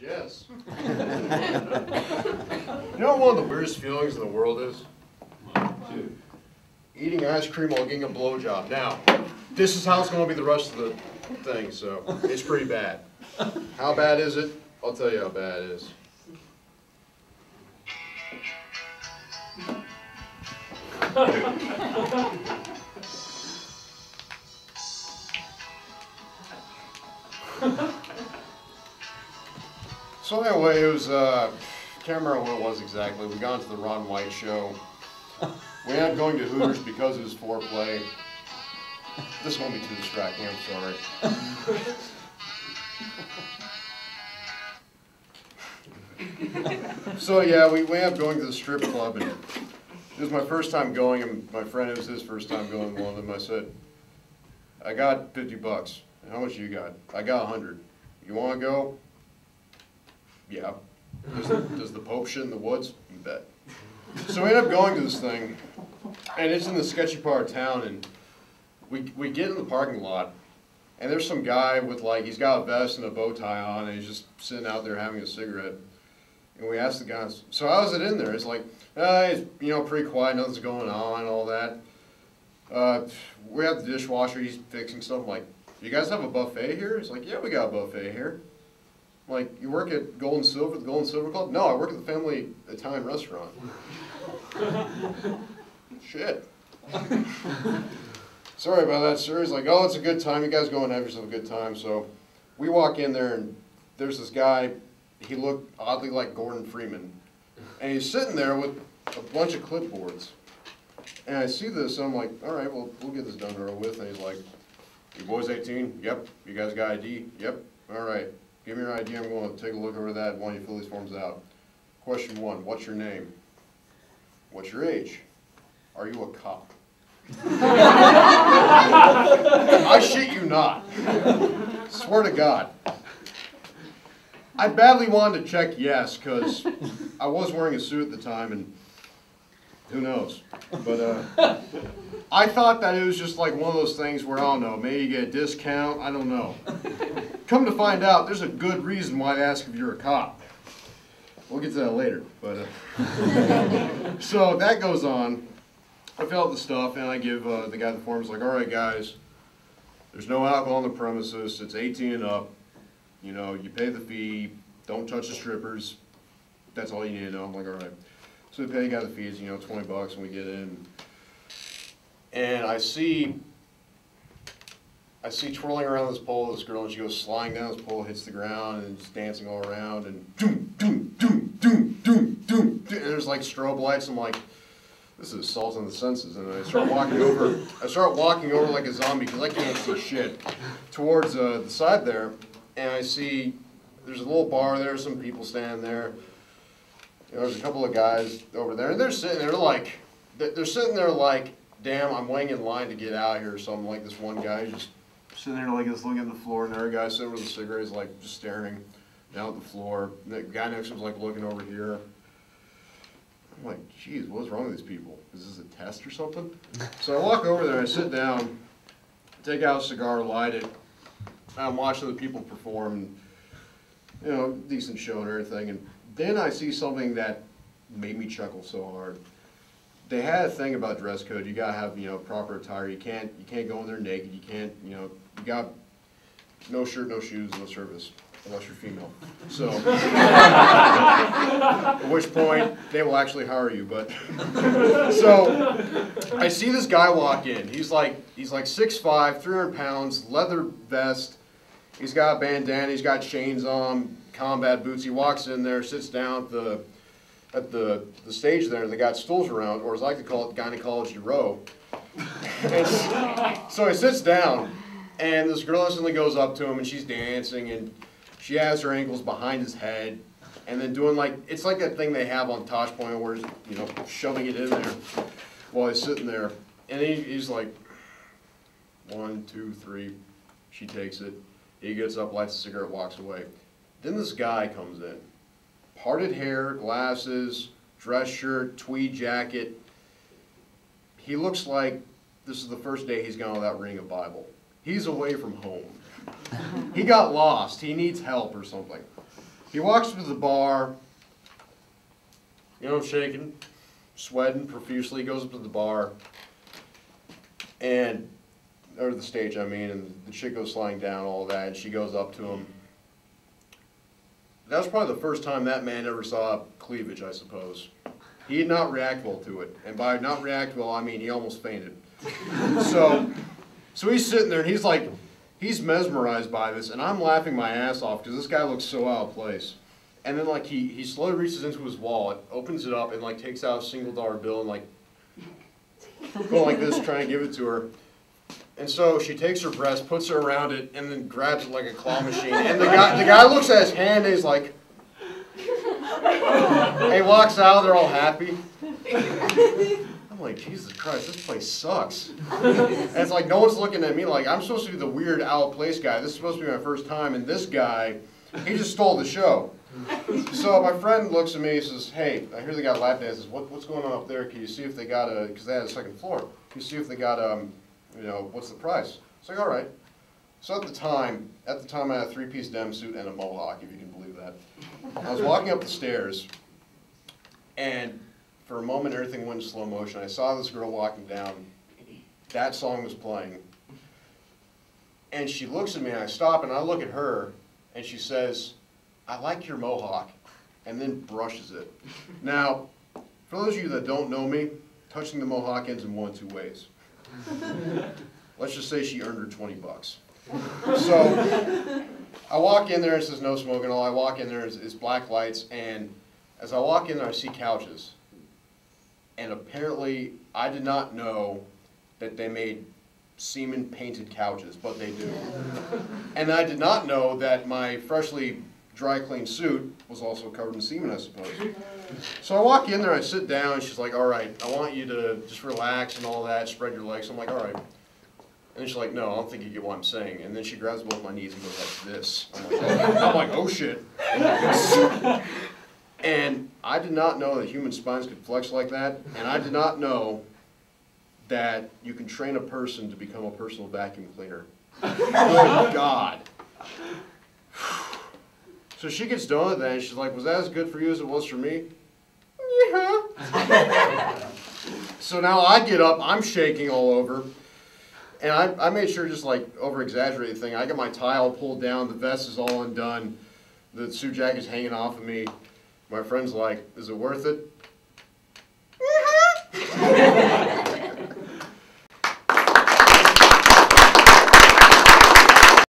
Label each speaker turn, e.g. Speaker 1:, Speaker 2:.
Speaker 1: yes. You know what one of the weirdest feelings in the world is? Dude, eating ice cream while getting a blowjob. Now, this is how it's going to be the rest of the thing, so it's pretty bad. How bad is it? I'll tell you how bad it is. So anyway, it was, can't remember what it was exactly. We got into the Ron White show. We ended up going to Hooters because it was foreplay. This won't be too distracting, I'm sorry. So yeah, we ended up going to the strip club, and it was my first time going, and my friend, it was his first time going to one of them. I said, I got 50 bucks. How much you got? I got 100. You want to go? Yeah. Does the Pope shit in the woods? You bet. So we ended up going to this thing, and it's in the sketchy part of town, and we get in the parking lot, and there's some guy with, like, he's got a vest and a bow tie on, and he's just sitting out there having a cigarette. And we asked the guys, so how's it in there? It's like, it's, you know, pretty quiet, nothing's going on, all that. We have the dishwasher, he's fixing stuff. I'm like, you guys have a buffet here? He's like, yeah, we got a buffet here. I'm like, you work at Gold and Silver, the Gold and Silver Club? No, I work at the Family Italian Restaurant. Shit. Sorry about that, sir. He's like, oh, it's a good time. You guys go and have yourself a good time. So we walk in there, and there's this guy. He looked oddly like Gordon Freeman. And he's sitting there with a bunch of clipboards. And I see this, and I'm like, all right, well, we'll get this done or with. And he's like, you boys 18? Yep. You guys got ID? Yep. All right. Give me your ID. I'm going to take a look over that while you fill these forms out. Question 1, what's your name? What's your age? Are you a cop? I shit you not. Swear to God. I badly wanted to check yes, because I was wearing a suit at the time, and who knows. But I thought that it was just like one of those things where, I don't know, maybe you get a discount, I don't know. Come to find out, there's a good reason why they ask if you're a cop. We'll get to that later. But so that goes on. I fill out the stuff, and I give the guy the forms, like, all right, guys, there's no alcohol on the premises, it's 18 and up. You know, you pay the fee, don't touch the strippers. That's all you need to know. I'm like, all right. So we pay the guy the fees, you know, 20 bucks, and we get in. And I see twirling around this pole, this girl, and she goes sliding down this pole, hits the ground, and just dancing all around, and doom, doom, doom, doom, doom, doom, and there's like strobe lights. I'm like, this is assault on the senses. And I start walking over like a zombie, because I can't see shit, towards the side there. And I see there's a little bar there, some people standing there. You know, there's a couple of guys over there, and they're sitting there like, damn, I'm waiting in line to get out of here or something. Like this one guy just sitting there like this, looking at the floor, and the other guy sitting with a cigarette, he's like just staring down at the floor. And the guy next to him's like looking over here. I'm like, geez, what's wrong with these people? Is this a test or something? So I walk over there, I sit down, take out a cigar, light it. I'm watching the people perform, and, you know, decent show and everything, and then I see something that made me chuckle so hard. They had a thing about dress code. You gotta have, you know, proper attire. You can't go in there naked. You can't, you know, you got no shirt, no shoes, no service, unless you're female. So, at which point they will actually hire you. But so I see this guy walk in. He's like 6'5", 300 pounds, leather vest. He's got a bandana, he's got chains on, combat boots. He walks in there, sits down at the stage there, and they got stools around, or as I like to call it, gynecology row. And so he sits down, and this girl instantly goes up to him, and she's dancing, and she has her ankles behind his head, and then doing like, it's like that thing they have on Tosh Point where, you know, shoving it in there while he's sitting there. And he's like, 1, 2, 3, she takes it. He gets up, lights a cigarette, walks away. Then this guy comes in. Parted hair, glasses, dress shirt, tweed jacket. He looks like this is the first day he's gone without reading a Bible. He's away from home. He got lost. He needs help or something. He walks to the bar, shaking, sweating profusely, goes up to the bar, or the stage, and the chick goes sliding down, all that, and she goes up to him. That was probably the first time that man ever saw cleavage, I suppose. He did not react well to it, and by not react well, I mean he almost fainted. So he's sitting there, and he's mesmerized by this, and I'm laughing my ass off because this guy looks so out of place. And then he slowly reaches into his wallet, opens it up, and takes out a $1 bill and going like this, trying to give it to her. And so she takes her breast, puts her around it, and then grabs it like a claw machine. And the guy looks at his hand and he's like, and he walks out, they're all happy. I'm like, Jesus Christ, this place sucks. And it's like, no one's looking at me like, I'm supposed to be the weird out of place guy. This is supposed to be my first time, and this guy, he just stole the show. So my friend looks at me and says, hey, I hear they got lap dances. What's going on up there? Can you see if they got because they had a second floor. Can you see if they got what's the price? It's like, all right. So at the time I had a 3-piece denim suit and a mohawk, if you can believe that. I was walking up the stairs, and for a moment everything went in slow motion. I saw this girl walking down. That song was playing. And she looks at me, and I stop, and I look at her, and she says, I like your mohawk, and then brushes it. Now, for those of you that don't know me, touching the mohawk ends in one of 2 ways. Let's just say she earned her 20 bucks. So I walk in there and it says no smoking. All I walk in there is black lights, and as I walk in there I see couches. And apparently I did not know that they made semen painted couches, but they do. And I did not know that my freshly dry clean suit was also covered in semen, I suppose. So I walk in there, I sit down, and she's like, all right, I want you to just relax and all that, spread your legs. I'm like, all right. And she's like, no, I don't think you get what I'm saying. And then she grabs both my knees and goes like this. I'm like, oh shit. And I did not know that human spines could flex like that, and I did not know that you can train a person to become a personal vacuum cleaner. Good God. So she gets done with that, and she's like, was that as good for you as it was for me? Yeah. So now I get up, I'm shaking all over, and I made sure just over-exaggerate the thing. I got my tie all pulled down, the vest is all undone, the suit jacket's hanging off of me. My friend's like, is it worth it?